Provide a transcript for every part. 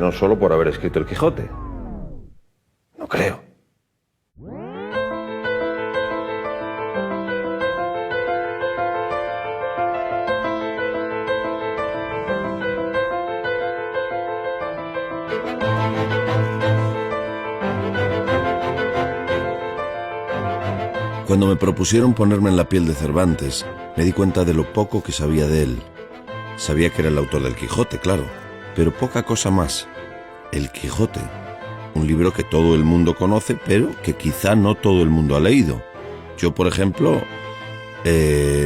No solo por haber escrito el Quijote. No creo. Cuando me propusieron ponerme en la piel de Cervantes, me di cuenta de lo poco que sabía de él. Sabía que era el autor del Quijote, claro, pero poca cosa más. El Quijote, un libro que todo el mundo conoce, pero que quizá no todo el mundo ha leído. Yo, por ejemplo,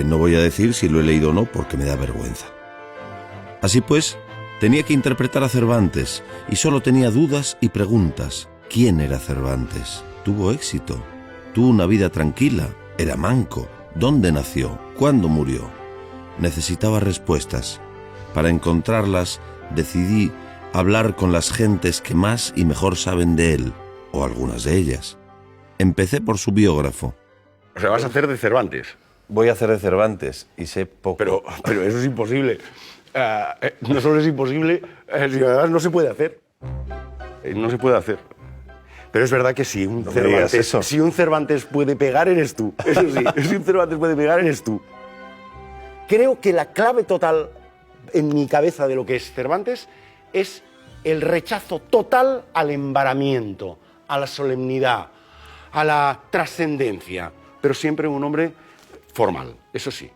no voy a decir si lo he leído o no porque me da vergüenza. Así pues, tenía que interpretar a Cervantes y solo tenía dudas y preguntas. ¿Quién era Cervantes? ¿Tuvo éxito? ¿Tuvo una vida tranquila? ¿Era manco? ¿Dónde nació? ¿Cuándo murió? Necesitaba respuestas. Para encontrarlas, decidí hablar con las gentes que más y mejor saben de él, o algunas de ellas. Empecé por su biógrafo. O sea, vas a hacer de Cervantes. Voy a hacer de Cervantes y sé poco. Pero eso es imposible. No solo es imposible, sino además no se puede hacer. No se puede hacer. Pero es verdad que si un Cervantes puede pegar, eres tú. Eso sí, si un Cervantes puede pegar, eres tú. Creo que la clave total en mi cabeza de lo que es Cervantes es el rechazo total al embaramiento, a la solemnidad, a la trascendencia, pero siempre un hombre formal, eso sí.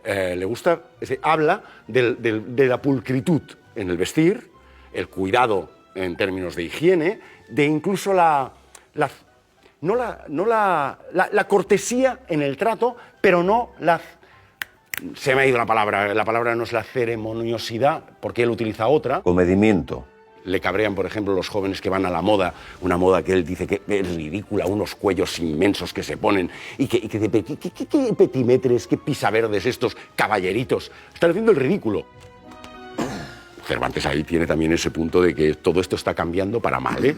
Le gusta, habla de la pulcritud en el vestir, el cuidado en términos de higiene, de incluso la cortesía en el trato, pero no la... Se me ha ido la palabra no es la ceremoniosidad, porque él utiliza otra. Comedimiento. Le cabrean, por ejemplo, los jóvenes que van a la moda, una moda que él dice que es ridícula, unos cuellos inmensos que se ponen, y que ¿qué petimetres, qué pisaverdes estos caballeritos? Están haciendo el ridículo. Cervantes ahí tiene también ese punto de que todo esto está cambiando para mal, ¿eh?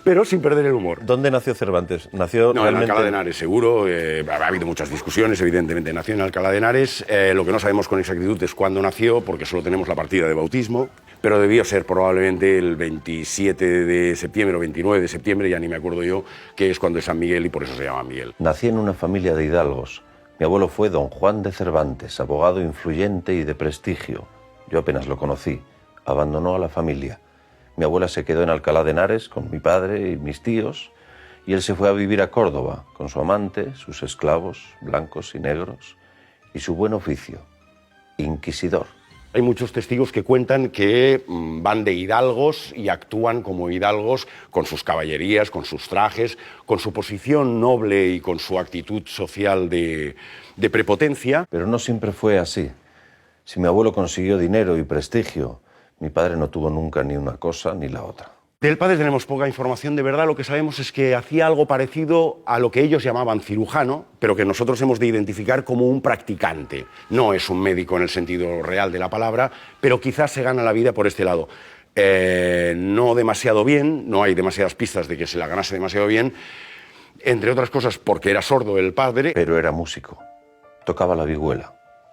Pero sin perder el humor. ¿Dónde nació Cervantes? ¿Nació realmente en Alcalá de Henares, seguro. Ha habido muchas discusiones, evidentemente. Nació en Alcalá de Henares. Lo que no sabemos con exactitud es cuándo nació, porque solo tenemos la partida de bautismo. Pero debió ser probablemente el 27 de septiembre o 29 de septiembre, ya ni me acuerdo yo, que es cuando es San Miguel y por eso se llama Miguel. Nací en una familia de hidalgos. Mi abuelo fue don Juan de Cervantes, abogado influyente y de prestigio. Yo apenas lo conocí. Abandonó a la familia. Mi abuela se quedó en Alcalá de Henares con mi padre y mis tíos, y él se fue a vivir a Córdoba con su amante, sus esclavos, blancos y negros, y su buen oficio, inquisidor. Hay muchos testigos que cuentan que van de hidalgos y actúan como hidalgos con sus caballerías, con sus trajes, con su posición noble y con su actitud social de prepotencia. Pero no siempre fue así. Si mi abuelo consiguió dinero y prestigio, mi padre no tuvo nunca ni una cosa ni la otra. Del padre tenemos poca información, de verdad. Lo que sabemos es que hacía algo parecido a lo que ellos llamaban cirujano, pero que nosotros hemos de identificar como un practicante. No es un médico en el sentido real de la palabra, pero quizás se gana la vida por este lado. No demasiado bien, no hay demasiadas pistas de que se la ganase demasiado bien, entre otras cosas porque era sordo el padre. Pero era músico, tocaba la vihuela.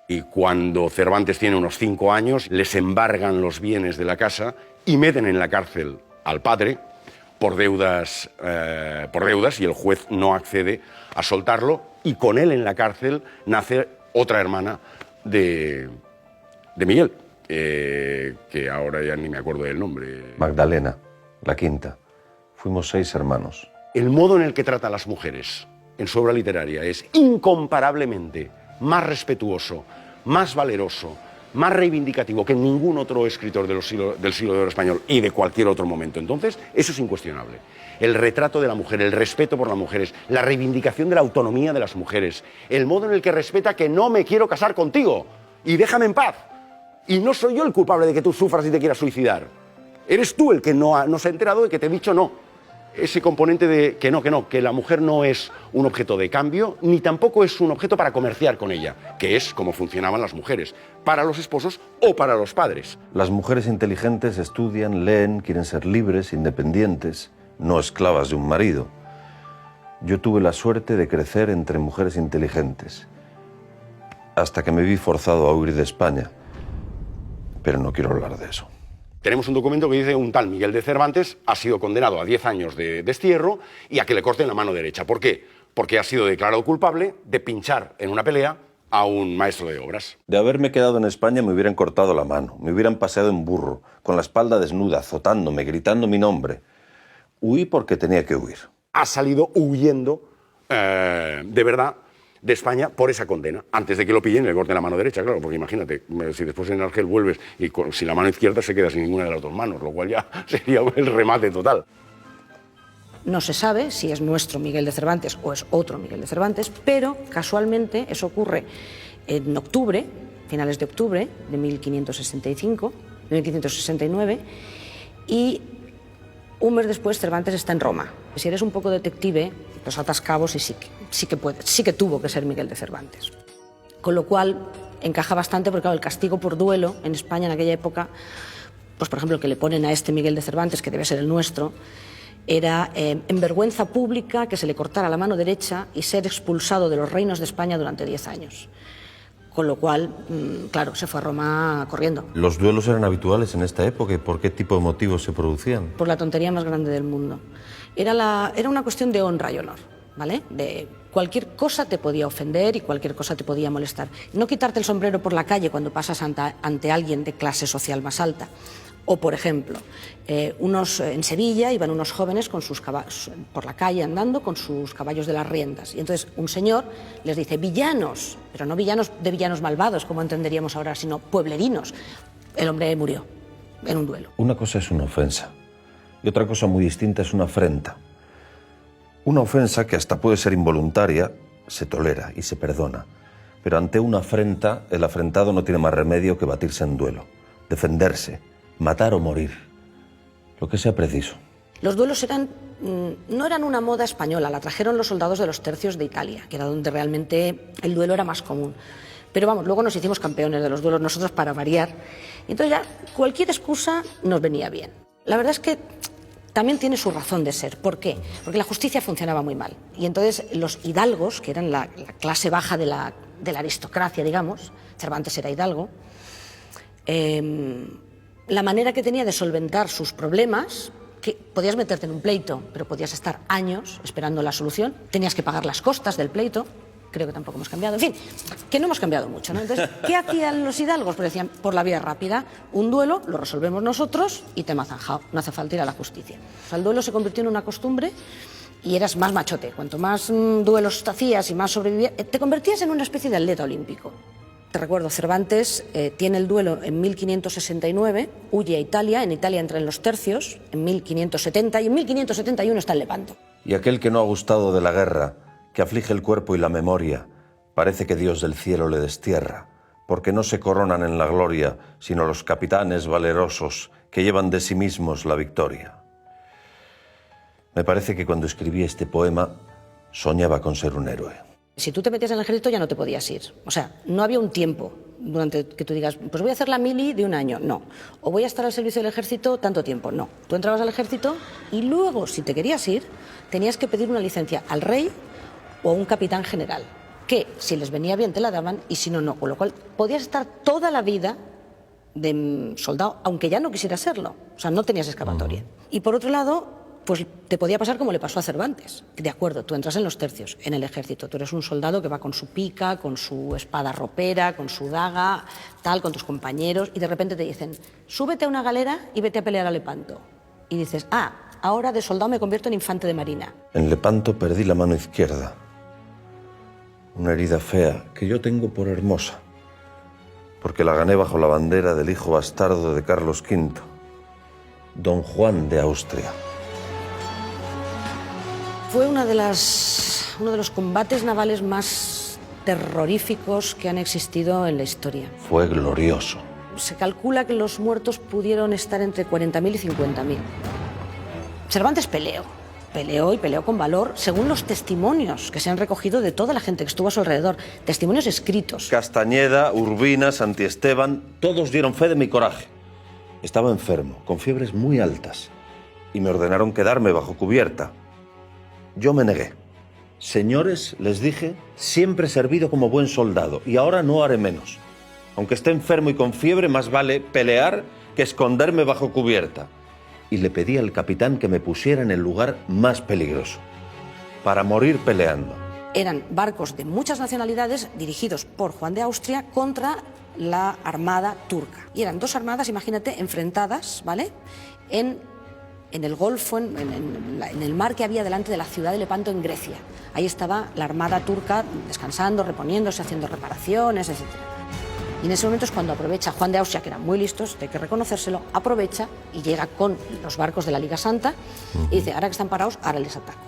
Y cuando Cervantes tiene unos 5 años, les embargan los bienes de la casa y meten en la cárcel al padre por deudas y el juez no accede a soltarlo, y con él en la cárcel nace otra hermana de Miguel, que ahora ya ni me acuerdo del nombre. Magdalena, la quinta. Fuimos 6 hermanos. El modo en el que trata a las mujeres en su obra literaria es incomparablemente más respetuoso, más valeroso, más reivindicativo que ningún otro escritor del siglo de oro español y de cualquier otro momento. Entonces, eso es incuestionable. El retrato de la mujer, el respeto por las mujeres, la reivindicación de la autonomía de las mujeres, el modo en el que respeta que no me quiero casar contigo y déjame en paz. Y no soy yo el culpable de que tú sufras y te quieras suicidar. Eres tú el que no se ha enterado de que te he dicho no. Ese componente de que la mujer no es un objeto de cambio, ni tampoco es un objeto para comerciar con ella, que es como funcionaban las mujeres, para los esposos o para los padres. Las mujeres inteligentes estudian, leen, quieren ser libres, independientes, no esclavas de un marido. Yo tuve la suerte de crecer entre mujeres inteligentes, hasta que me vi forzado a huir de España. Pero no quiero hablar de eso. Tenemos un documento que dice un tal Miguel de Cervantes ha sido condenado a 10 años de destierro y a que le corten la mano derecha. ¿Por qué? Porque ha sido declarado culpable de pinchar en una pelea a un maestro de obras. De haberme quedado en España me hubieran cortado la mano, me hubieran paseado en burro, con la espalda desnuda, azotándome, gritando mi nombre. Huí porque tenía que huir. Ha salido huyendo, de verdad, de España por esa condena, antes de que lo pillen y le corten la mano derecha, claro, porque imagínate, si después en Argel vuelves y si la mano izquierda se queda sin ninguna de las dos manos, lo cual ya sería el remate total. No se sabe si es nuestro Miguel de Cervantes o es otro Miguel de Cervantes, pero casualmente eso ocurre en octubre, finales de octubre de 1569, y un mes después Cervantes está en Roma. Si eres un poco detective, pues atas cabos y sí que tuvo que ser Miguel de Cervantes. Con lo cual encaja bastante porque claro, el castigo por duelo en España en aquella época, pues por ejemplo el que le ponen a este Miguel de Cervantes, que debe ser el nuestro, era en vergüenza pública que se le cortara la mano derecha y ser expulsado de los reinos de España durante 10 años. Con lo cual, claro, se fue a Roma corriendo. ¿Los duelos eran habituales en esta época y por qué tipo de motivos se producían? Por la tontería más grande del mundo. Era una cuestión de honra y honor, ¿vale? De cualquier cosa te podía ofender y cualquier cosa te podía molestar. No quitarte el sombrero por la calle cuando pasas ante alguien de clase social más alta. O, por ejemplo, en Sevilla iban unos jóvenes con sus caballos, por la calle andando con sus caballos de las riendas. Y entonces un señor les dice, villanos, pero no villanos de villanos malvados, como entenderíamos ahora, sino pueblerinos. El hombre murió en un duelo. Una cosa es una ofensa y otra cosa muy distinta es una afrenta. Una ofensa que hasta puede ser involuntaria se tolera y se perdona. Pero ante una afrenta, el afrentado no tiene más remedio que batirse en duelo, defenderse, matar o morir, lo que sea preciso. Los duelos no eran una moda española, la trajeron los soldados de los tercios de Italia, que era donde realmente el duelo era más común. Pero vamos, luego nos hicimos campeones de los duelos nosotros para variar. Entonces ya cualquier excusa nos venía bien. La verdad es que también tiene su razón de ser. ¿Por qué? Porque la justicia funcionaba muy mal. Y entonces los hidalgos, que eran la clase baja de la aristocracia, digamos, Cervantes era hidalgo, la manera que tenía de solventar sus problemas, que podías meterte en un pleito, pero podías estar años esperando la solución, tenías que pagar las costas del pleito, creo que tampoco hemos cambiado, en fin, que no hemos cambiado mucho, ¿no? Entonces, ¿qué hacían los hidalgos? Pues decían, por la vía rápida, un duelo lo resolvemos nosotros y te mazanjao, no hace falta ir a la justicia. O sea, el duelo se convirtió en una costumbre y eras más machote. Cuanto más duelos te hacías y más sobrevivías, te convertías en una especie de atleta olímpico. Te recuerdo, Cervantes tiene el duelo en 1569, huye a Italia, en Italia entra en los tercios, en 1570 y en 1571 está en Lepanto. Y aquel que no ha gustado de la guerra, que aflige el cuerpo y la memoria, parece que Dios del cielo le destierra, porque no se coronan en la gloria, sino los capitanes valerosos que llevan de sí mismos la victoria. Me parece que cuando escribí este poema soñaba con ser un héroe. Si tú te metías en el ejército ya no te podías ir. O sea, no había un tiempo durante que tú digas, pues voy a hacer la mili de un año. No. O voy a estar al servicio del ejército tanto tiempo. No. Tú entrabas al ejército y luego, si te querías ir, tenías que pedir una licencia al rey o a un capitán general, que si les venía bien te la daban y si no, no. Con lo cual podías estar toda la vida de soldado, aunque ya no quisieras serlo. O sea, no tenías escapatoria. Y por otro lado, pues te podía pasar como le pasó a Cervantes. De acuerdo, tú entras en los tercios, en el ejército. Tú eres un soldado que va con su pica, con su espada ropera, con su daga, tal, con tus compañeros, y de repente te dicen, súbete a una galera y vete a pelear a Lepanto. Y dices, ahora de soldado me convierto en infante de marina. En Lepanto perdí la mano izquierda. Una herida fea que yo tengo por hermosa, porque la gané bajo la bandera del hijo bastardo de Carlos V, don Juan de Austria. Fue uno de los combates navales más terroríficos que han existido en la historia. Fue glorioso. Se calcula que los muertos pudieron estar entre 40.000 y 50.000. Cervantes peleó y peleó con valor, según los testimonios que se han recogido de toda la gente que estuvo a su alrededor, testimonios escritos. Castañeda, Urbina, Santiesteban, todos dieron fe de mi coraje. Estaba enfermo, con fiebres muy altas, y me ordenaron quedarme bajo cubierta. Yo me negué. Señores, les dije, siempre he servido como buen soldado y ahora no haré menos. Aunque esté enfermo y con fiebre, más vale pelear que esconderme bajo cubierta. Y le pedí al capitán que me pusiera en el lugar más peligroso, para morir peleando. Eran barcos de muchas nacionalidades dirigidos por Juan de Austria contra la armada turca. Y eran dos armadas, imagínate, enfrentadas, ¿vale?, en el Golfo, en el mar que había delante de la ciudad de Lepanto, en Grecia. Ahí estaba la armada turca descansando, reponiéndose, haciendo reparaciones, etc. Y en ese momento es cuando aprovecha Juan de Austria, que era muy listo, hay que reconocérselo, aprovecha y llega con los barcos de la Liga Santa y dice, ahora que están parados, ahora les ataco.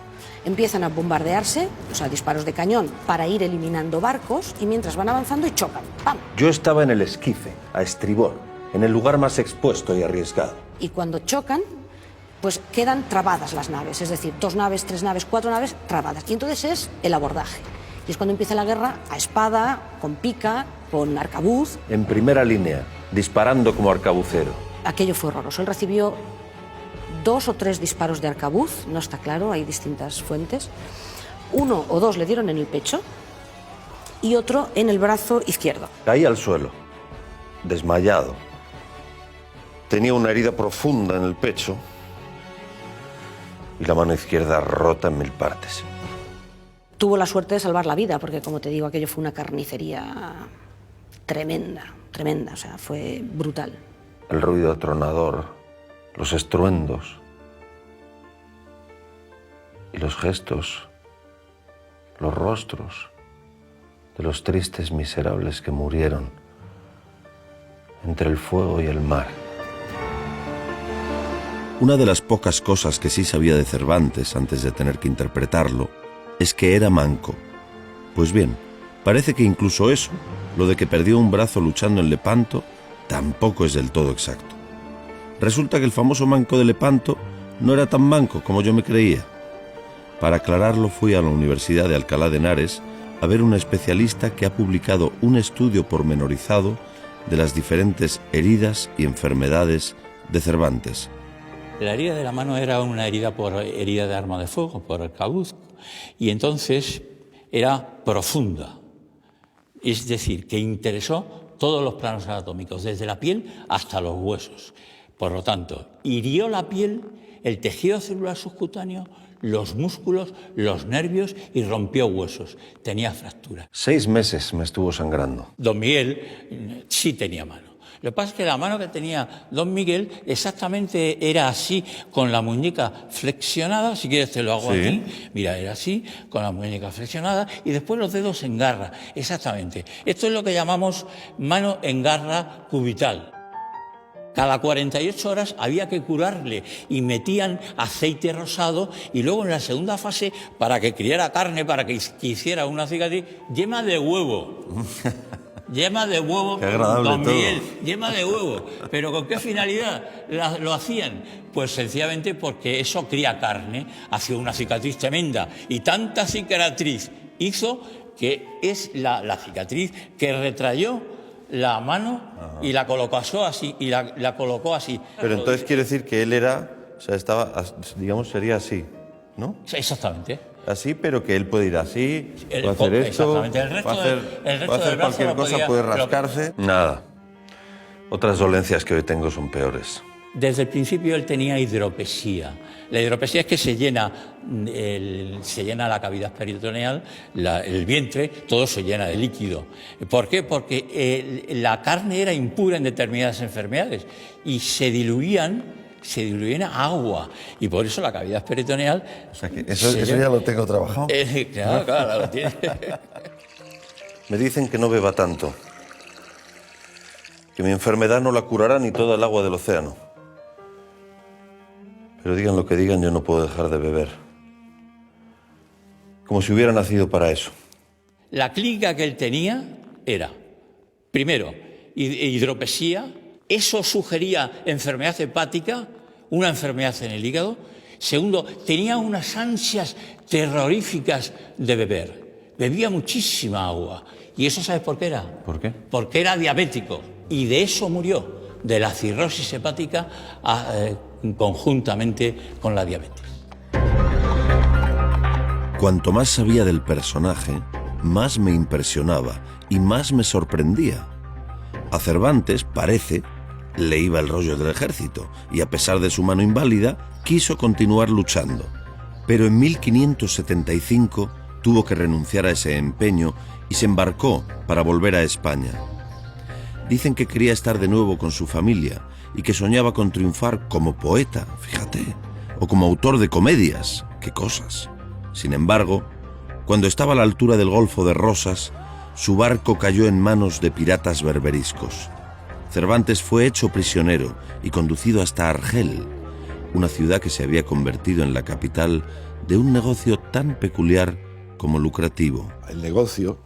Empiezan a bombardearse, o sea, disparos de cañón, para ir eliminando barcos, y mientras van avanzando y chocan. ¡Pam! Yo estaba en el esquife, a estribor, en el lugar más expuesto y arriesgado. Y cuando chocan, pues quedan trabadas las naves, es decir, 2 naves, 3 naves, 4 naves trabadas. Y entonces es el abordaje. Y es cuando empieza la guerra a espada, con pica, con arcabuz. En primera línea, disparando como arcabucero. Aquello fue horroroso. Él recibió 2 o 3 disparos de arcabuz, no está claro, hay distintas fuentes. 1 o 2 le dieron en el pecho y otro en el brazo izquierdo. Caí al suelo, desmayado. Tenía una herida profunda en el pecho y la mano izquierda rota en 1000 partes. Tuvo la suerte de salvar la vida, porque como te digo, aquello fue una carnicería tremenda, tremenda, o sea, fue brutal. El ruido atronador, los estruendos y los gestos, los rostros de los tristes miserables que murieron entre el fuego y el mar. Una de las pocas cosas que sí sabía de Cervantes antes de tener que interpretarlo es que era manco. Pues bien, parece que incluso eso, lo de que perdió un brazo luchando en Lepanto, tampoco es del todo exacto. Resulta que el famoso manco de Lepanto no era tan manco como yo me creía. Para aclararlo, fui a la Universidad de Alcalá de Henares a ver una especialista que ha publicado un estudio pormenorizado de las diferentes heridas y enfermedades de Cervantes. La herida de la mano era una herida por herida de arma de fuego, por arcabuz, y entonces era profunda. Es decir, que interesó todos los planos anatómicos, desde la piel hasta los huesos. Por lo tanto, hirió la piel, el tejido celular subcutáneo, los músculos, los nervios y rompió huesos. Tenía fractura. 6 meses me estuvo sangrando. Don Miguel sí tenía mano. Lo que pasa es que la mano que tenía don Miguel exactamente era así, con la muñeca flexionada, si quieres te lo hago aquí, mira, era así, con la muñeca flexionada, y después los dedos en garra, exactamente. Esto es lo que llamamos mano en garra cubital. Cada 48 horas había que curarle y metían aceite rosado, y luego en la segunda fase, para que criara carne, para que hiciera una cicatriz, yema de huevo. Yema de huevo, qué agradable don Miguel, todo. yema de huevo. ¿Pero con qué finalidad lo hacían? Pues sencillamente porque eso cría carne, hacía una cicatriz tremenda. Y tanta cicatriz hizo que es la cicatriz que retrayó la mano y la colocó así, y la colocó así. Pero entonces quiere decir que él era, o sea, estaba, digamos, sería así, ¿no? Exactamente. Así, pero que él puede ir así, puede hacer esto, exactamente. El resto puede hacer del brazo cualquier lo cosa, podía- puede rascarse. Nada. Otras dolencias que hoy tengo son peores. Desde el principio él tenía hidropesía. La hidropesía es que se llena la cavidad peritoneal, el vientre, todo se llena de líquido. ¿Por qué? Porque la carne era impura en determinadas enfermedades y se diluían a agua, y por eso la cavidad peritoneal... O sea que eso ya lo tengo trabajado. Claro, lo tiene. Me dicen que no beba tanto, que mi enfermedad no la curará ni toda el agua del océano. Pero digan lo que digan, yo no puedo dejar de beber. Como si hubiera nacido para eso. La clínica que él tenía era, primero, hidropesía. Eso sugería enfermedad hepática, una enfermedad en el hígado. Segundo, tenía unas ansias terroríficas de beber. Bebía muchísima agua. ¿Y eso sabes por qué era? ¿Por qué? Porque era diabético. Y de eso murió, de la cirrosis hepática conjuntamente con la diabetes. Cuanto más sabía del personaje, más me impresionaba y más me sorprendía. A Cervantes, parece, le iba el rollo del ejército y, a pesar de su mano inválida, quiso continuar luchando. Pero en 1575 tuvo que renunciar a ese empeño y se embarcó para volver a España. Dicen que quería estar de nuevo con su familia y que soñaba con triunfar como poeta, fíjate, o como autor de comedias. ¡Qué cosas! Sin embargo, cuando estaba a la altura del Golfo de Rosas, su barco cayó en manos de piratas berberiscos. Cervantes fue hecho prisionero y conducido hasta Argel, una ciudad que se había convertido en la capital de un negocio tan peculiar como lucrativo. El negocio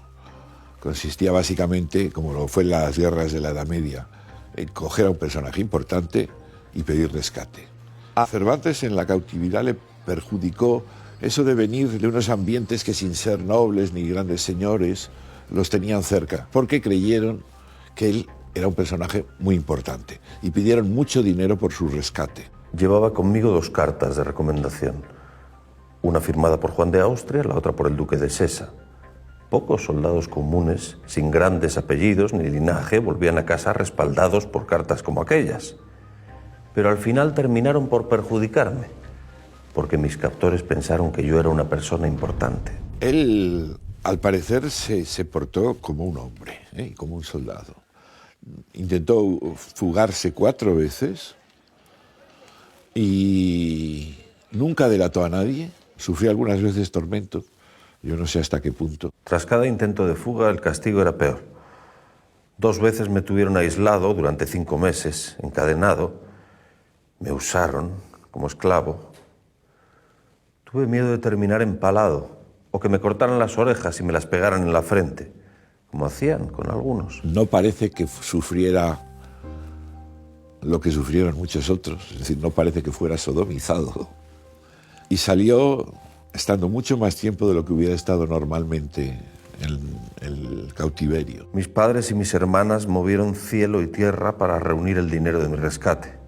consistía básicamente, como lo fue en las guerras de la Edad Media, en coger a un personaje importante y pedir rescate. A Cervantes en la cautividad le perjudicó eso de venir de unos ambientes que, sin ser nobles ni grandes señores, los tenían cerca, porque creyeron que él era un personaje muy importante y pidieron mucho dinero por su rescate. Llevaba conmigo 2 cartas de recomendación, una firmada por Juan de Austria, la otra por el duque de Sesa. Pocos soldados comunes, sin grandes apellidos ni linaje, volvían a casa respaldados por cartas como aquellas. Pero al final terminaron por perjudicarme, porque mis captores pensaron que yo era una persona importante. Él, al parecer, se portó como un hombre, como un soldado. Intentó fugarse 4 veces y nunca delató a nadie. Sufrió algunas veces tormento. Yo no sé hasta qué punto. Tras cada intento de fuga, el castigo era peor. 2 veces me tuvieron aislado durante 5 meses, encadenado. Me usaron como esclavo. Tuve miedo de terminar empalado o que me cortaran las orejas y me las pegaran en la frente, como hacían con algunos. No parece que sufriera lo que sufrieron muchos otros. Es decir, no parece que fuera sodomizado. Y salió estando mucho más tiempo de lo que hubiera estado normalmente en el cautiverio. Mis padres y mis hermanas movieron cielo y tierra para reunir el dinero de mi rescate.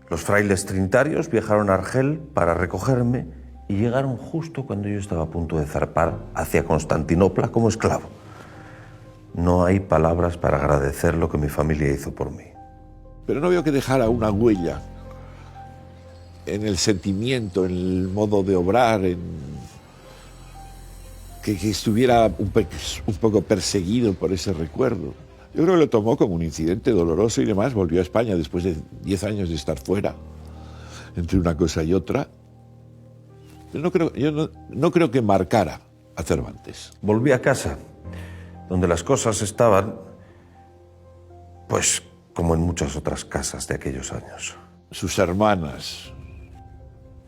Los frailes trinitarios viajaron a Argel para recogerme y llegaron justo cuando yo estaba a punto de zarpar hacia Constantinopla como esclavo. No hay palabras para agradecer lo que mi familia hizo por mí. Pero no veo que dejara una huella en el sentimiento, en el modo de obrar, que estuviera un poco perseguido por ese recuerdo. Yo creo que lo tomó como un incidente doloroso y demás. Volvió a España después de 10 años de estar fuera, entre una cosa y otra. Yo no creo que marcara a Cervantes. Volví a casa, donde las cosas estaban, pues, como en muchas otras casas de aquellos años. Sus hermanas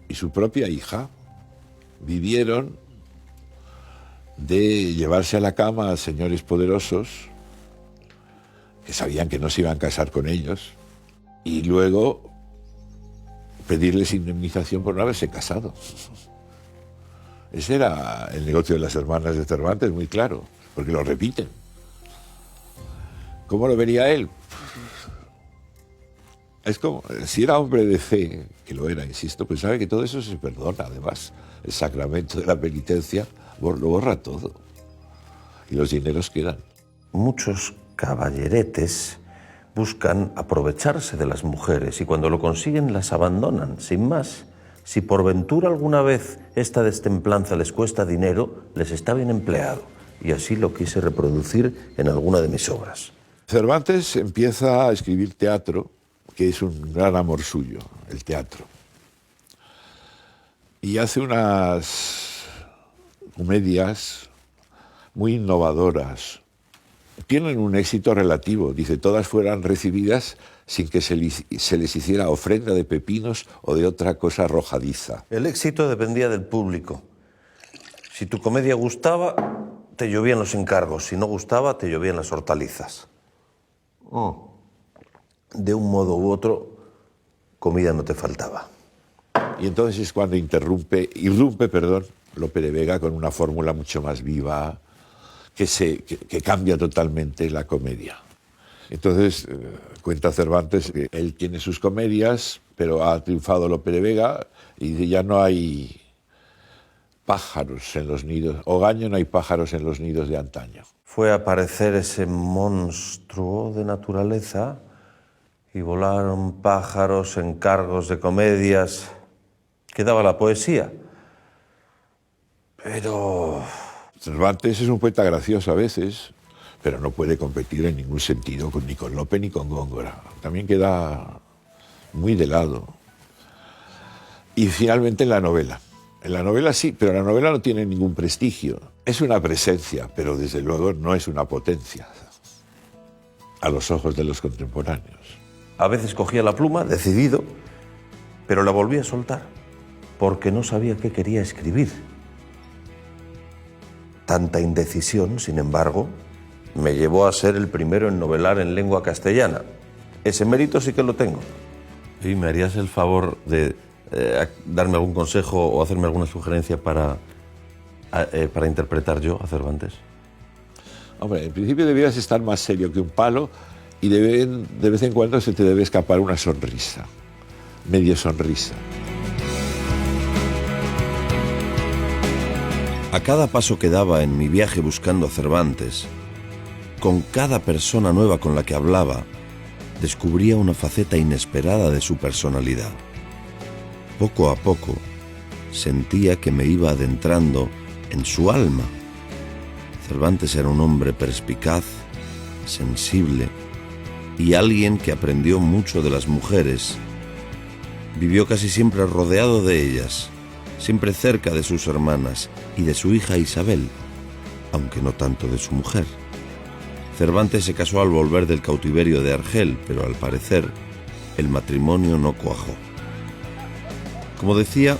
y su propia hija vivieron de llevarse a la cama a señores poderosos que sabían que no se iban a casar con ellos y luego pedirles indemnización por no haberse casado. Ese era el negocio de las hermanas de Cervantes, muy claro, porque lo repiten. ¿Cómo lo vería él? Es como, si era hombre de fe, que lo era, insisto, pues sabe que todo eso se perdona, además. El sacramento de la penitencia lo borra todo. Y los dineros quedan. Muchos caballeretes buscan aprovecharse de las mujeres y cuando lo consiguen las abandonan, sin más. Si por ventura alguna vez esta destemplanza les cuesta dinero, les está bien empleado. Y así lo quise reproducir en alguna de mis obras. Cervantes empieza a escribir teatro, que es un gran amor suyo, el teatro. Y hace unas comedias muy innovadoras. Tienen un éxito relativo. Dice, todas fueran recibidas sin que se les hiciera ofrenda de pepinos o de otra cosa arrojadiza. El éxito dependía del público. Si tu comedia gustaba, te llovían los encargos. Si no gustaba, te llovían las hortalizas. De un modo u otro, comida no te faltaba. Y entonces es cuando irrumpe, Lope de Vega con una fórmula mucho más viva que cambia totalmente la comedia. Entonces, cuenta Cervantes que él tiene sus comedias, pero ha triunfado Lope de Vega y dice, ya no hay pájaros en los nidos. Ogaño no hay pájaros en los nidos de antaño. Fue aparecer ese monstruo de naturaleza y volaron pájaros en cargos de comedias. Quedaba la poesía. Pero... Cervantes es un poeta gracioso a veces, pero no puede competir en ningún sentido ni con Lope ni con Góngora. También queda muy de lado. Y finalmente en la novela. En la novela sí, pero la novela no tiene ningún prestigio. Es una presencia, pero desde luego no es una potencia a los ojos de los contemporáneos. A veces cogía la pluma, decidido, pero la volvía a soltar, porque no sabía qué quería escribir. Tanta indecisión, sin embargo, me llevó a ser el primero en novelar en lengua castellana. Ese mérito sí que lo tengo. ¿Y me harías el favor de darme algún consejo o hacerme alguna sugerencia para interpretar yo a Cervantes? Hombre, en principio debieras estar más serio que un palo y de vez en cuando se te debe escapar una sonrisa, medio sonrisa. A cada paso que daba en mi viaje buscando a Cervantes, con cada persona nueva con la que hablaba, descubría una faceta inesperada de su personalidad. Poco a poco, sentía que me iba adentrando en su alma. Cervantes era un hombre perspicaz, sensible y alguien que aprendió mucho de las mujeres. Vivió casi siempre rodeado de ellas, siempre cerca de sus hermanas y de su hija Isabel, aunque no tanto de su mujer. Cervantes se casó al volver del cautiverio de Argel, pero al parecer el matrimonio no cuajó. Como decía,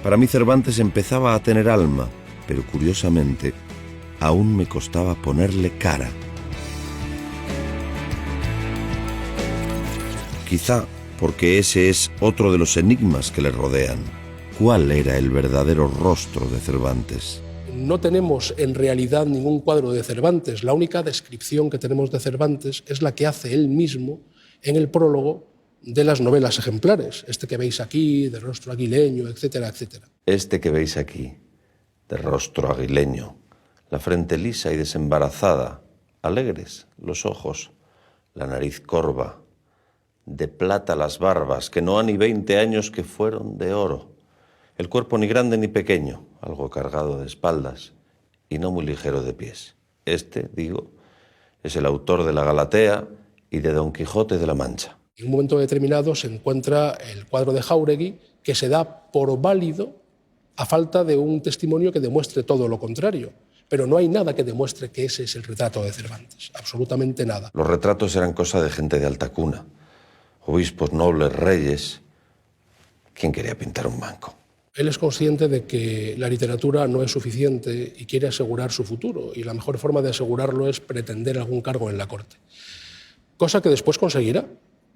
para mí Cervantes empezaba a tener alma, pero curiosamente aún me costaba ponerle cara. Quizá porque ese es otro de los enigmas que le rodean. ¿Cuál era el verdadero rostro de Cervantes? No tenemos en realidad ningún cuadro de Cervantes. La única descripción que tenemos de Cervantes es la que hace él mismo en el prólogo de las novelas ejemplares. Este que veis aquí, de rostro aguileño, etcétera, etcétera. Este que veis aquí, de rostro aguileño, la frente lisa y desembarazada, alegres los ojos, la nariz corva, de plata las barbas, que no ha ni 20 años que fueron de oro. El cuerpo ni grande ni pequeño, algo cargado de espaldas y no muy ligero de pies. Este, digo, es el autor de la Galatea y de Don Quijote de la Mancha. En un momento determinado se encuentra el cuadro de Jáuregui, que se da por válido a falta de un testimonio que demuestre todo lo contrario. Pero no hay nada que demuestre que ese es el retrato de Cervantes, absolutamente nada. Los retratos eran cosa de gente de alta cuna, obispos, nobles, reyes. ¿Quién quería pintar un manco? Él es consciente de que la literatura no es suficiente y quiere asegurar su futuro, y la mejor forma de asegurarlo es pretender algún cargo en la corte. Cosa que después conseguirá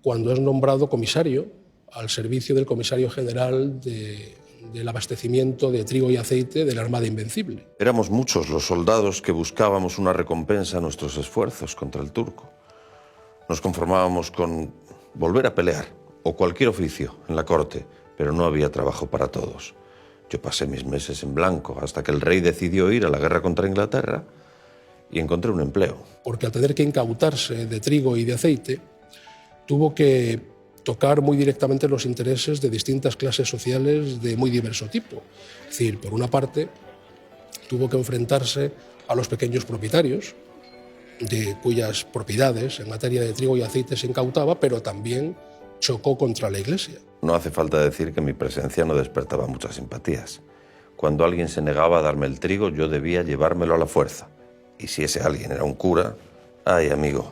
cuando es nombrado comisario al servicio del comisario general del abastecimiento de trigo y aceite de la Armada Invencible. Éramos muchos los soldados que buscábamos una recompensa a nuestros esfuerzos contra el turco. Nos conformábamos con volver a pelear o cualquier oficio en la corte, pero no había trabajo para todos. Yo pasé mis meses en blanco hasta que el rey decidió ir a la guerra contra Inglaterra y encontré un empleo. Porque al tener que incautarse de trigo y de aceite, tuvo que tocar muy directamente los intereses de distintas clases sociales de muy diverso tipo. Es decir, por una parte, tuvo que enfrentarse a los pequeños propietarios, de cuyas propiedades en materia de trigo y aceite se incautaba, pero también chocó contra la Iglesia. No hace falta decir que mi presencia no despertaba muchas simpatías. Cuando alguien se negaba a darme el trigo, yo debía llevármelo a la fuerza. Y si ese alguien era un cura, ay, amigo,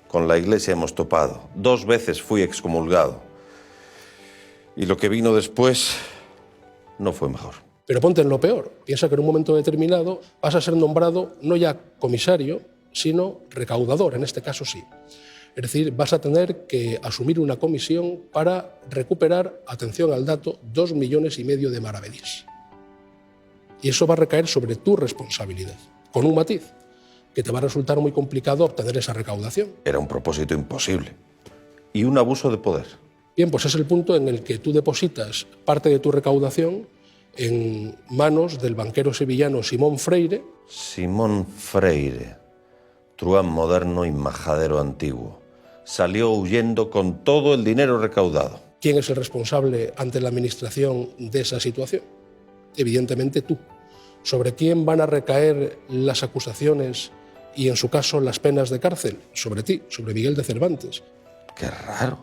con la Iglesia hemos topado. 2 veces fui excomulgado. Y lo que vino después no fue mejor. Pero ponte en lo peor. Piensa que en un momento determinado vas a ser nombrado no ya comisario, sino recaudador, en este caso sí. Es decir, vas a tener que asumir una comisión para recuperar, atención al dato, 2,5 millones de maravedís. Y eso va a recaer sobre tu responsabilidad, con un matiz, que te va a resultar muy complicado obtener esa recaudación. Era un propósito imposible y un abuso de poder. Bien, pues es el punto en el que tú depositas parte de tu recaudación en manos del banquero sevillano Simón Freire. Simón Freire, truán moderno y majadero antiguo, salió huyendo con todo el dinero recaudado. ¿Quién es el responsable ante la administración de esa situación? Evidentemente tú. ¿Sobre quién van a recaer las acusaciones y, en su caso, las penas de cárcel? Sobre ti, sobre Miguel de Cervantes. Qué raro.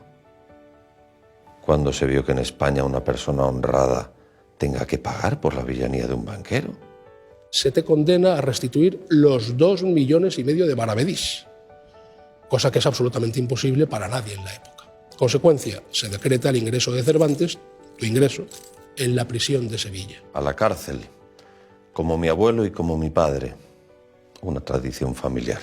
¿Cuándo se vio que en España una persona honrada tenga que pagar por la villanía de un banquero? Se te condena a restituir los 2,5 millones de maravedís, cosa que es absolutamente imposible para nadie en la época. Consecuencia, se decreta el ingreso de Cervantes, tu ingreso, en la prisión de Sevilla. A la cárcel, como mi abuelo y como mi padre. Una tradición familiar.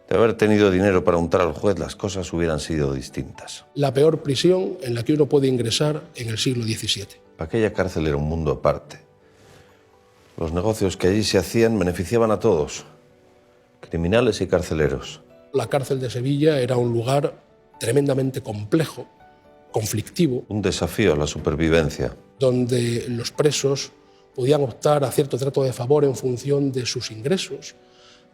De haber tenido dinero para untar al juez, las cosas hubieran sido distintas. La peor prisión en la que uno puede ingresar en el siglo XVII. Aquella cárcel era un mundo aparte. Los negocios que allí se hacían beneficiaban a todos, criminales y carceleros. La cárcel de Sevilla era un lugar tremendamente complejo, conflictivo. Un desafío a la supervivencia. Donde los presos podían optar a cierto trato de favor en función de sus ingresos,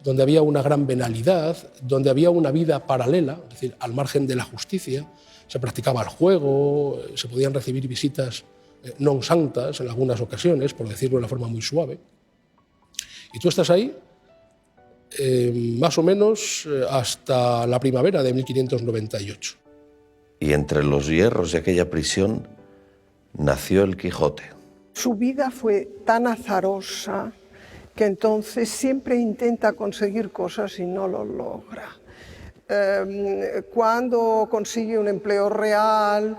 donde había una gran venalidad, donde había una vida paralela, es decir, al margen de la justicia. Se practicaba el juego, se podían recibir visitas non santas en algunas ocasiones, por decirlo de una forma muy suave. Y tú estás ahí más o menos hasta la primavera de 1598. Y entre los hierros de aquella prisión nació el Quijote. Su vida fue tan azarosa que entonces siempre intenta conseguir cosas y no lo logra. Cuando consigue un empleo real,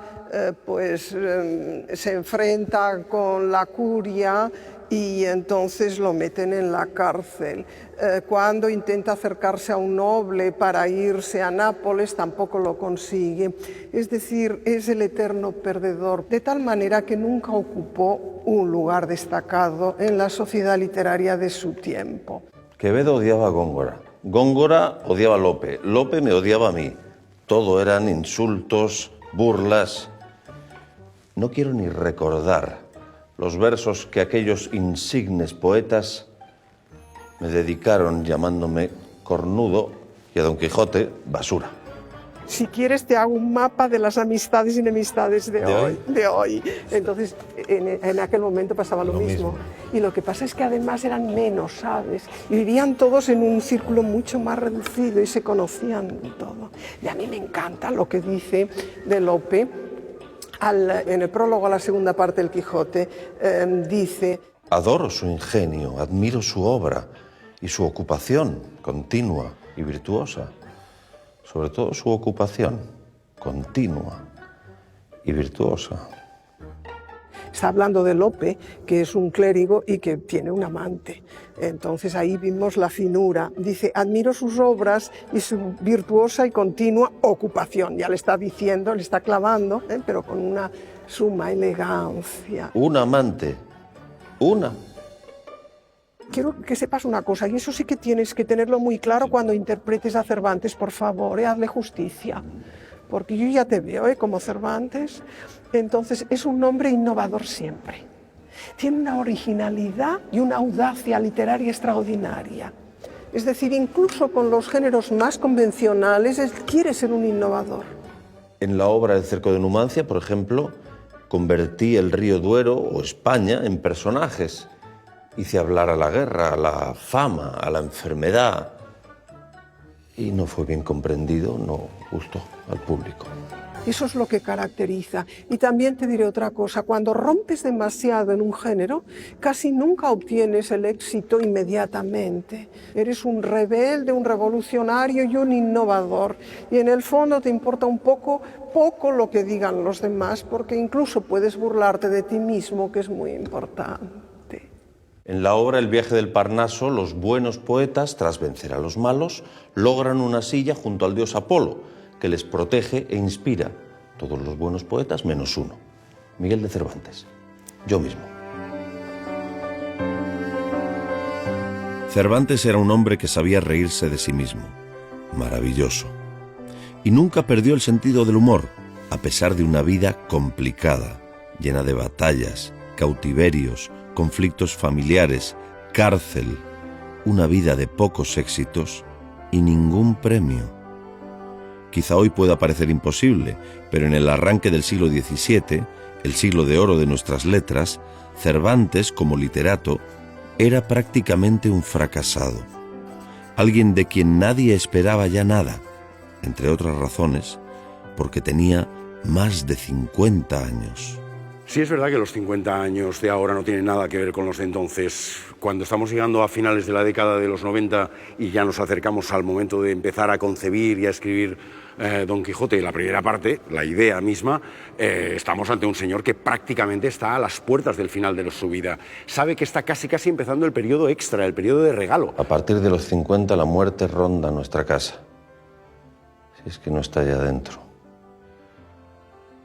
se enfrenta con la curia y entonces lo meten en la cárcel. Cuando intenta acercarse a un noble para irse a Nápoles, tampoco lo consigue. Es decir, es el eterno perdedor, de tal manera que nunca ocupó un lugar destacado en la sociedad literaria de su tiempo. Quevedo odiaba a Góngora. Góngora odiaba a Lope. Lope me odiaba a mí. Todo eran insultos, burlas. No quiero ni recordar los versos que aquellos insignes poetas me dedicaron llamándome cornudo y a Don Quijote basura. Si quieres te hago un mapa de las amistades y enemistades de hoy. Entonces, en aquel momento pasaba lo mismo. Y lo que pasa es que además eran menos, ¿sabes? Y vivían todos en un círculo mucho más reducido y se conocían todo. Y a mí me encanta lo que dice de Lope. En el prólogo a la segunda parte del Quijote, dice: adoro su ingenio, admiro su obra y su ocupación continua y virtuosa. Sobre todo su ocupación continua y virtuosa. Está hablando de Lope, que es un clérigo y que tiene un amante. Entonces ahí vimos la finura. Dice, admiro sus obras y su virtuosa y continua ocupación. Ya le está diciendo, le está clavando, pero con una suma elegancia. Un amante. Una. Quiero que sepas una cosa, y eso sí que tienes que tenerlo muy claro cuando interpretes a Cervantes, por favor, hazle justicia. Porque yo ya te veo como Cervantes. Entonces es un hombre innovador siempre. Tiene una originalidad y una audacia literaria extraordinaria. Es decir, incluso con los géneros más convencionales, él quiere ser un innovador. En la obra El cerco de Numancia, por ejemplo, convertí el río Duero o España en personajes. Hice hablar a la guerra, a la fama, a la enfermedad. Y no fue bien comprendido, no gustó al público. Eso es lo que caracteriza. Y también te diré otra cosa, cuando rompes demasiado en un género, casi nunca obtienes el éxito inmediatamente. Eres un rebelde, un revolucionario y un innovador. Y en el fondo te importa un poco lo que digan los demás, porque incluso puedes burlarte de ti mismo, que es muy importante. En la obra El viaje del Parnaso, los buenos poetas, tras vencer a los malos, logran una silla junto al dios Apolo, que les protege e inspira. Todos los buenos poetas menos uno, Miguel de Cervantes, yo mismo. Cervantes era un hombre que sabía reírse de sí mismo. Maravilloso. Y nunca perdió el sentido del humor, a pesar de una vida complicada, llena de batallas, cautiverios, conflictos familiares, cárcel, una vida de pocos éxitos y ningún premio. Quizá hoy pueda parecer imposible, pero en el arranque del siglo XVII, el siglo de oro de nuestras letras, Cervantes, como literato, era prácticamente un fracasado, alguien de quien nadie esperaba ya nada, entre otras razones, porque tenía más de 50 años. Sí, es verdad que los 50 años de ahora no tienen nada que ver con los de entonces. Cuando estamos llegando a finales de la década de los 90 y ya nos acercamos al momento de empezar a concebir y a escribir Don Quijote, la primera parte, la idea misma, estamos ante un señor que prácticamente está a las puertas del final de su vida. Sabe que está casi empezando el periodo extra, el periodo de regalo. A partir de los 50 la muerte ronda nuestra casa. Si es que no está ya dentro.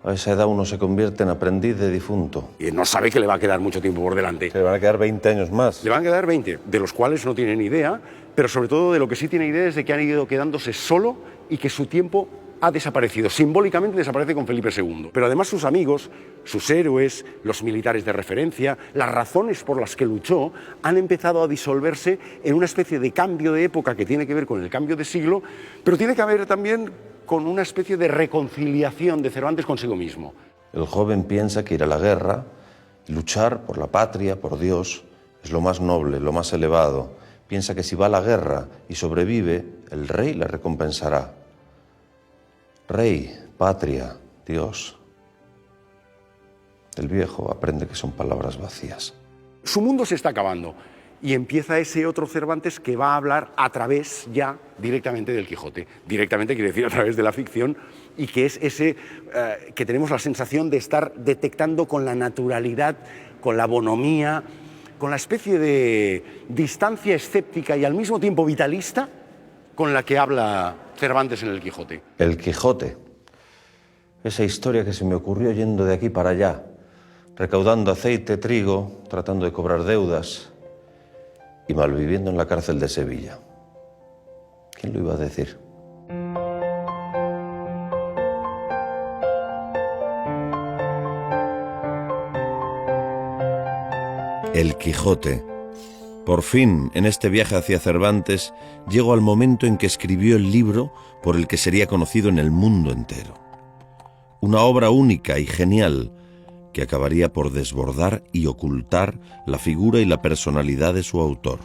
A esa edad uno se convierte en aprendiz de difunto. Y no sabe que le va a quedar mucho tiempo por delante. Se le van a quedar 20 años más. Le van a quedar 20, de los cuales no tiene ni idea, pero sobre todo de lo que sí tiene idea es de que han ido quedándose solo y que su tiempo ha desaparecido. Simbólicamente desaparece con Felipe II. Pero además sus amigos, sus héroes, los militares de referencia, las razones por las que luchó, han empezado a disolverse en una especie de cambio de época que tiene que ver con el cambio de siglo, pero tiene que ver también con una especie de reconciliación de Cervantes consigo mismo. El joven piensa que ir a la guerra, luchar por la patria, por Dios, es lo más noble, lo más elevado. Piensa que si va a la guerra y sobrevive, el rey le recompensará. Rey, patria, Dios. El viejo aprende que son palabras vacías. Su mundo se está acabando y empieza ese otro Cervantes que va a hablar a través ya directamente del Quijote. Directamente quiere decir a través de la ficción, y que es ese que tenemos la sensación de estar detectando con la naturalidad, con la bonomía, con la especie de distancia escéptica y al mismo tiempo vitalista con la que habla Cervantes en el Quijote. El Quijote. Esa historia que se me ocurrió yendo de aquí para allá, recaudando aceite, trigo, tratando de cobrar deudas y malviviendo en la cárcel de Sevilla. ¿Quién lo iba a decir? El Quijote. Por fin, en este viaje hacia Cervantes, llego al momento en que escribió el libro por el que sería conocido en el mundo entero. Una obra única y genial que acabaría por desbordar y ocultar la figura y la personalidad de su autor.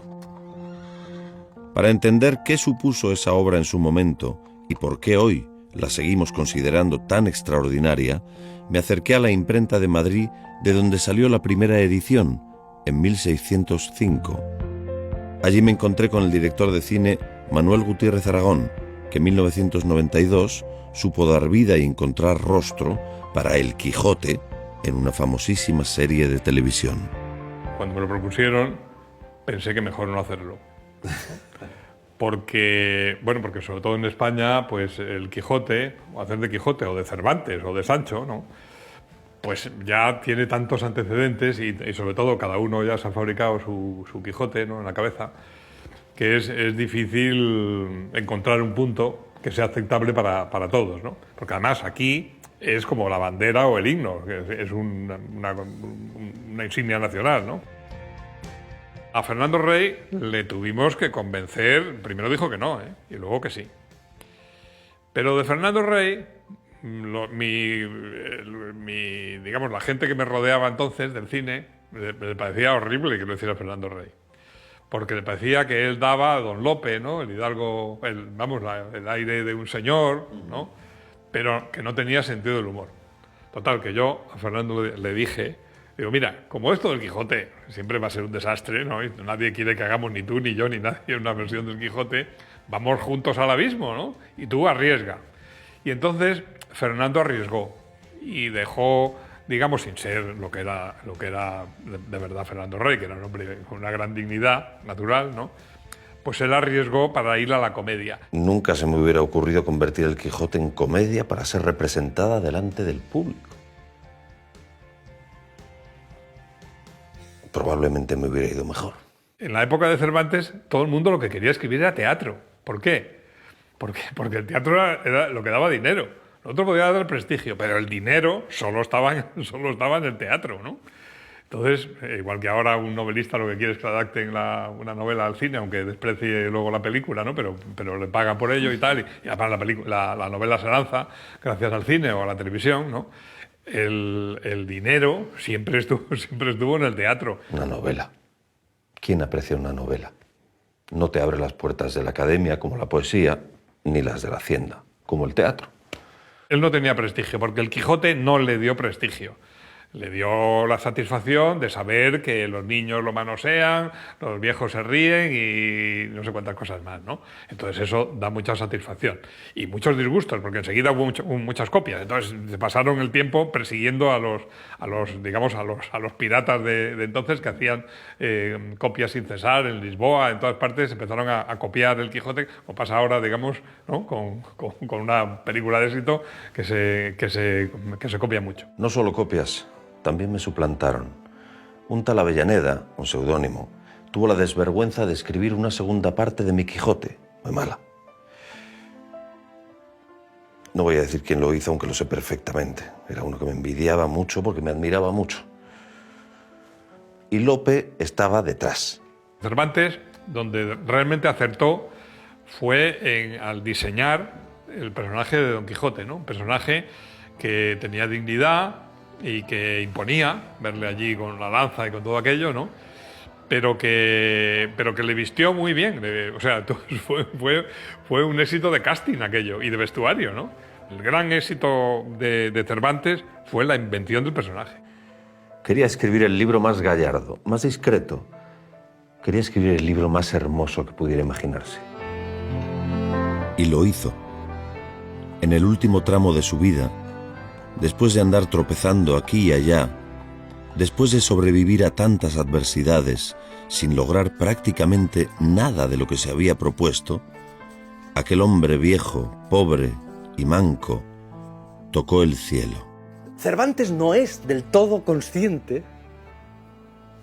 Para entender qué supuso esa obra en su momento y por qué hoy la seguimos considerando tan extraordinaria, me acerqué a la imprenta de Madrid, de donde salió la primera edición, en 1605. Allí me encontré con el director de cine Manuel Gutiérrez Aragón, que en 1992 supo dar vida y encontrar rostro para El Quijote en una famosísima serie de televisión. Cuando me lo propusieron, pensé que mejor no hacerlo. Porque sobre todo en España, pues el Quijote, o hacer de Quijote, o de Cervantes, o de Sancho, ¿no?, pues ya tiene tantos antecedentes y sobre todo cada uno ya se ha fabricado su Quijote, ¿no?, en la cabeza, que es difícil encontrar un punto que sea aceptable para todos, ¿no? Porque además aquí es como la bandera o el himno, que es una insignia nacional, ¿no? A Fernando Rey le tuvimos que convencer, primero dijo que no, y luego que sí. Pero de Fernando Rey, digamos, la gente que me rodeaba entonces del cine, le parecía horrible que lo hiciera Fernando Rey. Porque le parecía que él daba a Don Lope, ¿no?, el hidalgo, el aire de un señor, ¿no?, pero que no tenía sentido del humor. Total, que yo a Fernando le dije, digo, mira, como esto del Quijote siempre va a ser un desastre, ¿no?, y nadie quiere que hagamos, ni tú ni yo ni nadie, una versión del Quijote, vamos juntos al abismo, ¿no?, y tú arriesga. Y entonces Fernando arriesgó y dejó, digamos, sin ser lo que era de verdad Fernando Rey, que era un hombre con una gran dignidad natural, ¿no?, pues él arriesgó para ir a la comedia. Nunca se me hubiera ocurrido convertir el Quijote en comedia para ser representada delante del público. Probablemente me hubiera ido mejor. En la época de Cervantes, todo el mundo lo que quería escribir era teatro. ¿Por qué? Porque el teatro era lo que daba dinero. Nosotros podíamos dar prestigio, pero el dinero solo estaba en el teatro, ¿no? Entonces, igual que ahora un novelista lo que quiere es que adapten una novela al cine, aunque desprecie luego la película, ¿no? Pero le pagan por ello y tal, y además la novela se lanza gracias al cine o a la televisión, ¿no? El dinero siempre estuvo en el teatro. Una novela. ¿Quién aprecia una novela? No te abre las puertas de la academia como la poesía, ni las de la hacienda, como el teatro. Él no tenía prestigio, porque el Quijote no le dio prestigio. Le dio la satisfacción de saber que los niños lo manosean, los viejos se ríen y no sé cuántas cosas más, ¿no? Entonces eso da mucha satisfacción. Y muchos disgustos, porque enseguida hubo muchas copias. Entonces se pasaron el tiempo persiguiendo a los piratas de entonces que hacían copias sin cesar en Lisboa, en todas partes. Empezaron a copiar el Quijote, como pasa ahora, digamos, ¿no? con una película de éxito que se copia mucho. No solo copias, también me suplantaron. Un tal Avellaneda, un seudónimo, tuvo la desvergüenza de escribir una segunda parte de mi Quijote, muy mala. No voy a decir quién lo hizo, aunque lo sé perfectamente. Era uno que me envidiaba mucho porque me admiraba mucho. Y Lope estaba detrás. Cervantes, donde realmente acertó, fue al diseñar el personaje de Don Quijote, ¿no? Un personaje que tenía dignidad y que imponía, verle allí con la lanza y con todo aquello, ¿no? Pero que le vistió muy bien. O sea, fue un éxito de casting aquello y de vestuario, ¿no? El gran éxito de Cervantes fue la invención del personaje. Quería escribir el libro más gallardo, más discreto. Quería escribir el libro más hermoso que pudiera imaginarse. Y lo hizo. En el último tramo de su vida, después de andar tropezando aquí y allá, después de sobrevivir a tantas adversidades sin lograr prácticamente nada de lo que se había propuesto, aquel hombre viejo, pobre y manco tocó el cielo. Cervantes no es del todo consciente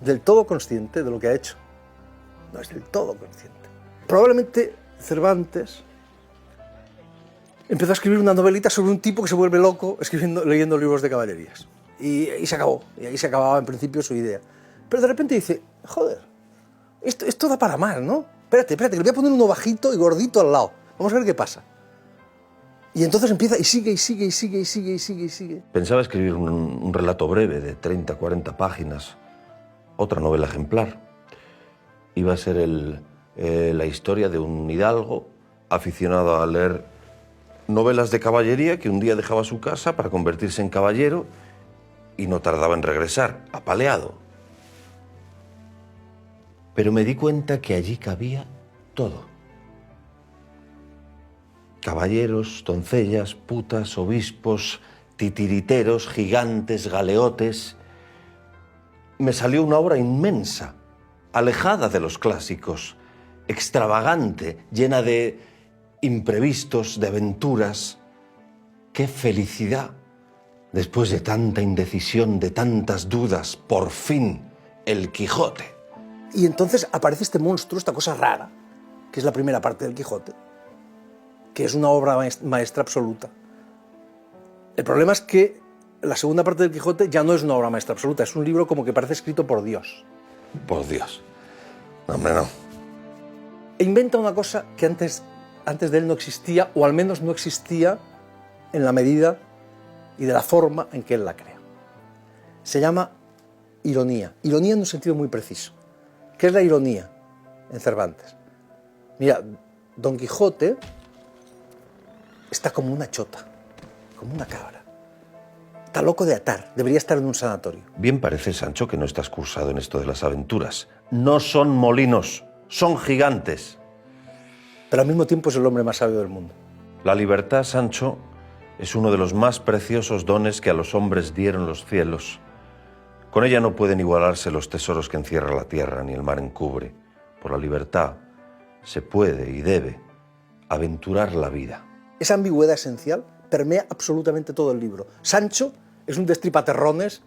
de lo que ha hecho. No es del todo consciente. Probablemente Cervantes empezó a escribir una novelita sobre un tipo que se vuelve loco leyendo libros de caballerías. Y se acabó. Y ahí se acababa en principio su idea. Pero de repente dice, joder, esto da para más, ¿no? Espérate, que le voy a poner uno bajito y gordito al lado. Vamos a ver qué pasa. Y entonces empieza y sigue. Pensaba escribir un relato breve de 30, 40 páginas, otra novela ejemplar. Iba a ser la historia de un hidalgo aficionado a leer novelas de caballería que un día dejaba su casa para convertirse en caballero y no tardaba en regresar, apaleado. Pero me di cuenta que allí cabía todo. Caballeros, doncellas, putas, obispos, titiriteros, gigantes, galeotes. Me salió una obra inmensa, alejada de los clásicos, extravagante, llena de imprevistos, de aventuras. ¡Qué felicidad! Después de tanta indecisión, de tantas dudas, por fin, el Quijote. Y entonces aparece este monstruo, esta cosa rara, que es la primera parte del Quijote, que es una obra maestra absoluta. El problema es que la segunda parte del Quijote ya no es una obra maestra absoluta, es un libro como que parece escrito por Dios. Por Dios. No, hombre, no. E inventa una cosa que antes de él no existía, o al menos no existía en la medida y de la forma en que él la crea. Se llama ironía. Ironía en un sentido muy preciso. ¿Qué es la ironía en Cervantes? Mira, Don Quijote está como una chota, como una cabra. Está loco de atar, debería estar en un sanatorio. Bien parece, Sancho, que no estás cursado en esto de las aventuras. No son molinos, son gigantes. Pero al mismo tiempo es el hombre más sabio del mundo. La libertad, Sancho, es uno de los más preciosos dones que a los hombres dieron los cielos. Con ella no pueden igualarse los tesoros que encierra la tierra ni el mar encubre. Por la libertad se puede y debe aventurar la vida. Esa ambigüedad esencial permea absolutamente todo el libro. Sancho es un destripaterrones,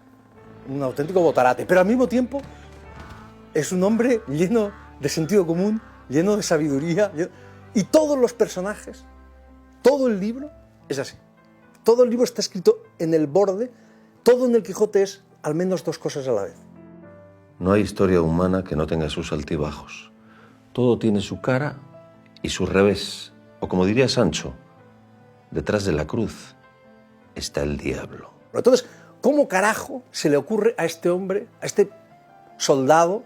un auténtico botarate, pero al mismo tiempo es un hombre lleno de sentido común, lleno de sabiduría, y todos los personajes, todo el libro es así. Todo el libro está escrito en el borde, todo en el Quijote es al menos dos cosas a la vez. No hay historia humana que no tenga sus altibajos. Todo tiene su cara y su revés. O como diría Sancho, detrás de la cruz está el diablo. Entonces, ¿cómo carajo se le ocurre a este hombre, a este soldado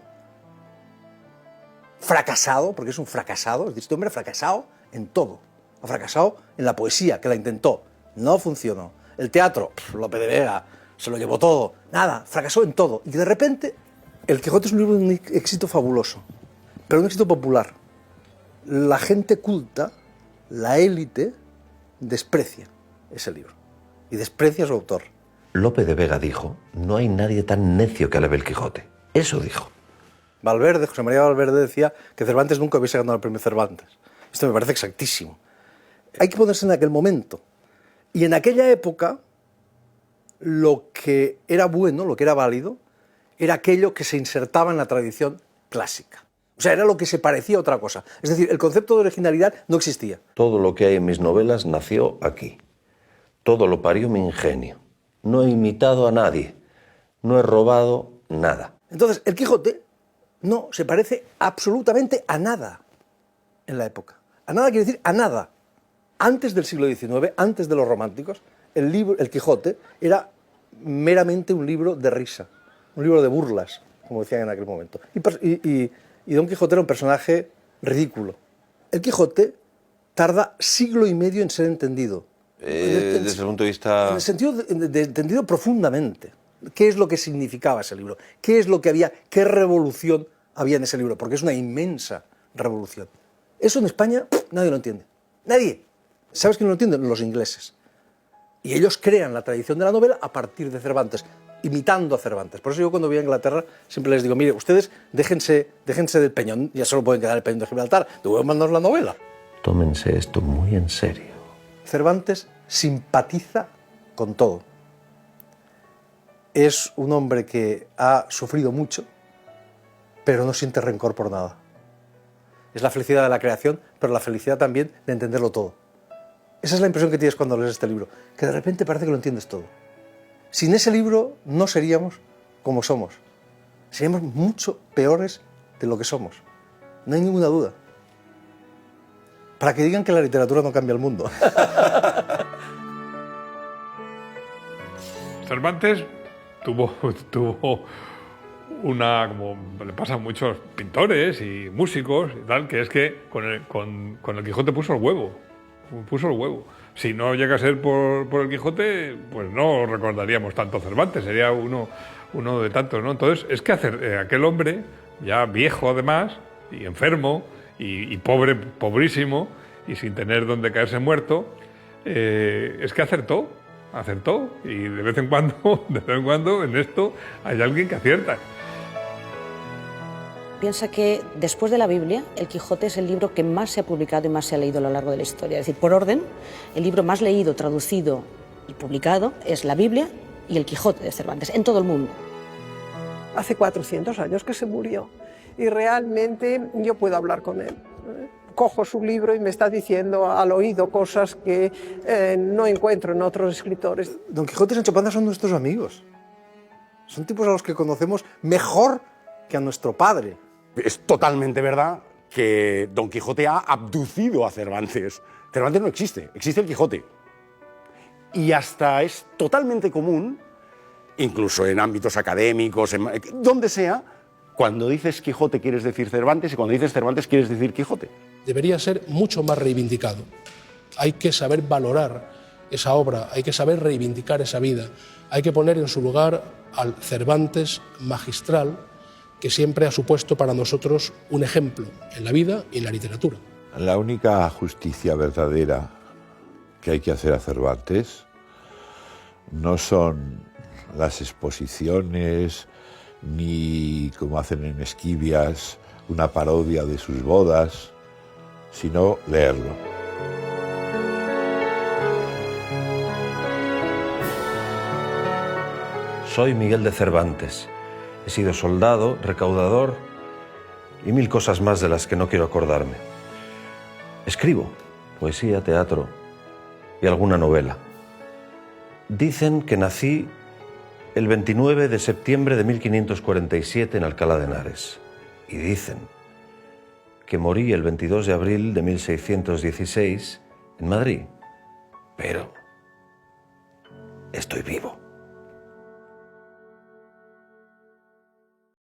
fracasado, porque es un fracasado, es decir, este hombre ha fracasado en todo? Ha fracasado en la poesía, que la intentó, no funcionó. El teatro, Lope de Vega, se lo llevó todo, nada, fracasó en todo. Y de repente, El Quijote es un libro de un éxito fabuloso, pero un éxito popular. La gente culta, la élite, desprecia ese libro y desprecia a su autor. Lope de Vega dijo, no hay nadie tan necio que alabe el Quijote. Eso dijo. Valverde, José María Valverde decía que Cervantes nunca hubiese ganado el premio Cervantes. Esto me parece exactísimo. Hay que ponerse en aquel momento. Y en aquella época, lo que era bueno, lo que era válido, era aquello que se insertaba en la tradición clásica. O sea, era lo que se parecía a otra cosa. Es decir, el concepto de originalidad no existía. Todo lo que hay en mis novelas nació aquí. Todo lo parió mi ingenio. No he imitado a nadie. No he robado nada. Entonces, el Quijote no se parece absolutamente a nada en la época. A nada quiere decir a nada. Antes del siglo XIX, antes de los románticos, el Quijote era meramente un libro de risa, un libro de burlas, como decían en aquel momento. Y Don Quijote era un personaje ridículo. El Quijote tarda siglo y medio en ser entendido. Desde el punto de vista... En el sentido de entendido profundamente. ¿Qué es lo que significaba ese libro? ¿Qué es lo que había? ¿Qué revolución había en ese libro? Porque es una inmensa revolución. Eso en España nadie lo entiende. Nadie. ¿Sabes quién lo entiende? Los ingleses. Y ellos crean la tradición de la novela a partir de Cervantes, imitando a Cervantes. Por eso yo cuando voy a Inglaterra siempre les digo, mire, ustedes déjense del Peñón, ya solo pueden quedar el Peñón de Gibraltar, debo mandaros la novela. Tómense esto muy en serio. Cervantes simpatiza con todo. Es un hombre que ha sufrido mucho, pero no siente rencor por nada. Es la felicidad de la creación, pero la felicidad también de entenderlo todo. Esa es la impresión que tienes cuando lees este libro, que de repente parece que lo entiendes todo. Sin ese libro no seríamos como somos. Seríamos mucho peores de lo que somos. No hay ninguna duda. Para que digan que la literatura no cambia el mundo. Cervantes tuvo una, como le pasa a muchos pintores y músicos y tal, que es que con el Quijote puso el huevo. Si no llega a ser por el Quijote, pues no recordaríamos tanto a Cervantes, sería uno de tantos, ¿no? Entonces, es que aquel hombre, ya viejo además, y enfermo, y pobrísimo, y sin tener donde caerse muerto, es que acertó, y de vez en cuando en esto hay alguien que acierta. Piensa que después de la Biblia, el Quijote es el libro que más se ha publicado y más se ha leído a lo largo de la historia. Es decir, por orden, el libro más leído, traducido y publicado es la Biblia y el Quijote de Cervantes, en todo el mundo. Hace 400 años que se murió y realmente yo puedo hablar con él. Cojo su libro y me está diciendo al oído cosas que no encuentro en otros escritores. Don Quijote y Sancho Panza son nuestros amigos. Son tipos a los que conocemos mejor que a nuestro padre. Es totalmente verdad que Don Quijote ha abducido a Cervantes. Cervantes no existe, existe el Quijote. Y hasta es totalmente común, incluso en ámbitos académicos, donde sea, cuando dices Quijote quieres decir Cervantes y cuando dices Cervantes quieres decir Quijote. Debería ser mucho más reivindicado. Hay que saber valorar esa obra, hay que saber reivindicar esa vida, hay que poner en su lugar al Cervantes magistral, que siempre ha supuesto para nosotros un ejemplo en la vida y en la literatura. La única justicia verdadera que hay que hacer a Cervantes no son las exposiciones, ni como hacen en Esquivias, una parodia de sus bodas, sino leerlo. Soy Miguel de Cervantes. He sido soldado, recaudador y 1000 cosas más de las que no quiero acordarme. Escribo poesía, teatro y alguna novela. Dicen que nací el 29 de septiembre de 1547 en Alcalá de Henares. Y dicen que morí el 22 de abril de 1616 en Madrid. Pero estoy vivo.